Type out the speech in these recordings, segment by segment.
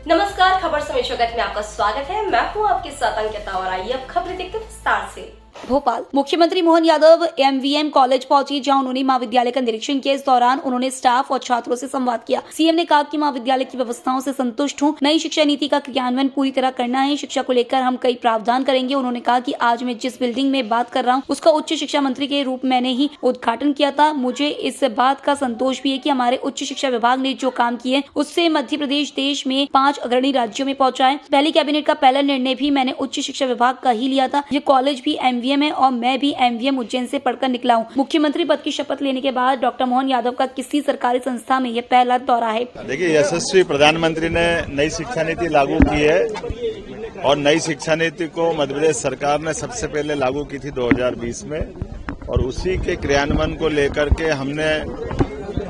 नमस्कार, खबर समय जगत में आपका स्वागत है। मैं हूं आपके साथ अंकिता और आइए अब खबरें देखते हैं विस्तार से। भोपाल मुख्यमंत्री मोहन यादव एमवीएम कॉलेज पहुंची, जहां उन्होंने महाविद्यालय का निरीक्षण किया। इस दौरान उन्होंने स्टाफ और छात्रों से संवाद किया। सीएम ने कहा कि महाविद्यालय की व्यवस्थाओं से संतुष्ट हूं। नई शिक्षा नीति का क्रियान्वयन पूरी तरह करना है। शिक्षा को लेकर हम कई प्रावधान करेंगे। उन्होंने कहा कि आज मैं जिस बिल्डिंग में बात कर रहा हूं उसका उच्च शिक्षा मंत्री के रूप मैंने ही उद्घाटन किया था। मुझे इस बात का संतोष भी है कि हमारे उच्च शिक्षा विभाग ने जो काम किए उससे मध्य प्रदेश देश में 5 अग्रणी राज्यों में पहुंचा है। पहले कैबिनेट का पहला निर्णय भी मैंने उच्च शिक्षा विभाग का ही लिया था। ये कॉलेज भी एमवीएम है और मैं भी एमवीएम उज्जैन से पढ़कर निकला हूँ। मुख्यमंत्री पद की शपथ लेने के बाद डॉक्टर मोहन यादव का किसी सरकारी संस्था में यह पहला दौरा है। देखिए, यशस्वी प्रधानमंत्री ने नई शिक्षा नीति लागू की है और नई शिक्षा नीति को मध्य प्रदेश सरकार ने सबसे पहले लागू की थी 2020 में, और उसी के क्रियान्वयन को लेकर के हमने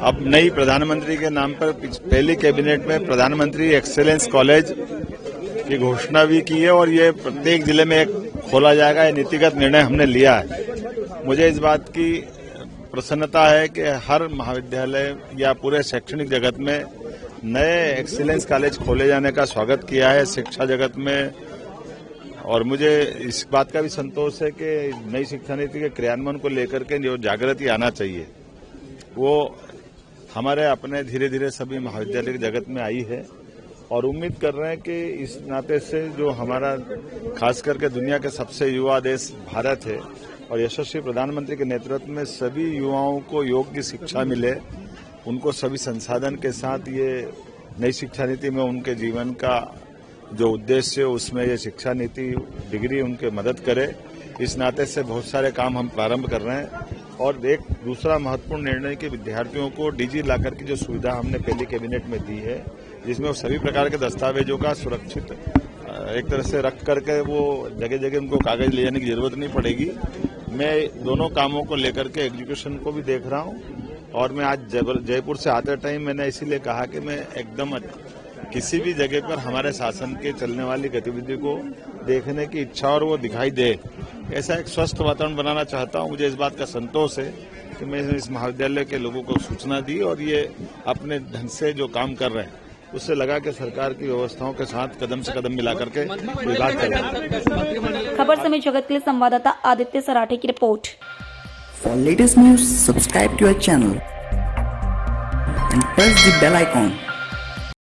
अब नई प्रधानमंत्री के नाम पर पहली कैबिनेट में प्रधानमंत्री एक्सेलेंस कॉलेज की घोषणा भी की है और ये प्रत्येक जिले में एक खोला जाएगा। ये नीतिगत निर्णय हमने लिया है। मुझे इस बात की प्रसन्नता है कि हर महाविद्यालय या पूरे शैक्षणिक जगत में नए एक्सीलेंस कॉलेज खोले जाने का स्वागत किया है शिक्षा जगत में, और मुझे इस बात का भी संतोष है कि नई शिक्षा नीति के क्रियान्वयन को लेकर के जो जागृति आना चाहिए वो हमारे अपने धीरे धीरे सभी महाविद्यालय की जगत में आई है। और उम्मीद कर रहे हैं कि इस नाते से जो हमारा खास करके दुनिया के सबसे युवा देश भारत है और यशस्वी प्रधानमंत्री के नेतृत्व में सभी युवाओं को योग की शिक्षा मिले, उनको सभी संसाधन के साथ ये नई शिक्षा नीति में उनके जीवन का जो उद्देश्य है उसमें ये शिक्षा नीति डिग्री उनके मदद करे। इस नाते से बहुत सारे काम हम प्रारंभ कर रहे हैं। और एक दूसरा महत्वपूर्ण निर्णय कि विद्यार्थियों को डिजी लॉकर की जो सुविधा हमने पहली कैबिनेट में दी है, जिसमें वो सभी प्रकार के दस्तावेजों का सुरक्षित एक तरह से रख करके वो जगह जगह उनको कागज ले जाने की जरूरत नहीं पड़ेगी। मैं दोनों कामों को लेकर के एग्जीक्यूशन को भी देख रहा हूँ। और मैं आज जयपुर से आते टाइम मैंने इसीलिए कहा कि मैं एकदम किसी भी जगह पर हमारे शासन के चलने वाली गतिविधि को देखने की इच्छा और वो दिखाई दे, ऐसा एक स्वस्थ वातावरण बनाना चाहता हूँ। मुझे इस बात का संतोष है कि मैं इस महाविद्यालय के लोगों को सूचना दी और ये अपने ढंग से जो काम कर रहे हैं उससे लगा कि सरकार की व्यवस्थाओं के साथ कदम से कदम मिला करके विभाग कर रहे हैं। खबर समय जगत के लिए संवाददाता आदित्य सराठे की report. For latest news, subscribe to our channel and press the bell icon.